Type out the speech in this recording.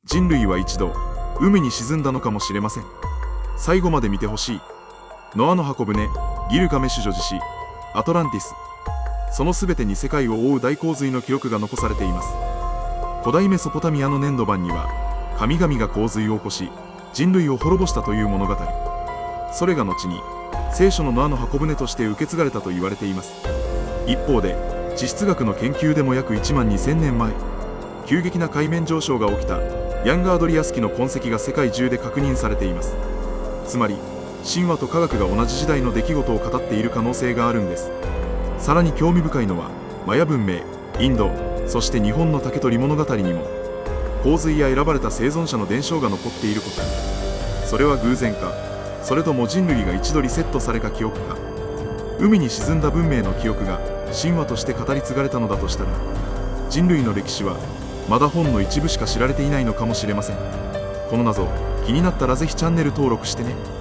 人類は一度海に沈んだのかもしれません。最後まで見てほしい。ノアの箱舟、ギルガメシュ女子詩、アトランティス。その全てに世界を覆う大洪水の記録が残されています。古代メソポタミアの粘土板には、神々が洪水を起こし人類を滅ぼしたという物語。それが後に聖書のノアの箱舟として受け継がれたと言われています。一方で地質学の研究でも約1万2000年前、急激な海面上昇が起きたヤングアドリアス紀の痕跡が世界中で確認されています。つまり神話と科学が同じ時代の出来事を語っている可能性があるんです。さらに興味深いのは、マヤ文明、インド、そして日本の竹取物語にも洪水や選ばれた生存者の伝承が残っていること。それは偶然か、それとも人類が一度リセットされた記憶か。海に沈んだ文明の記憶が神話として語り継がれたのだとしたら、人類の歴史はまだほんの一部しか知られていないのかもしれません。この謎気になったらぜひチャンネル登録してね。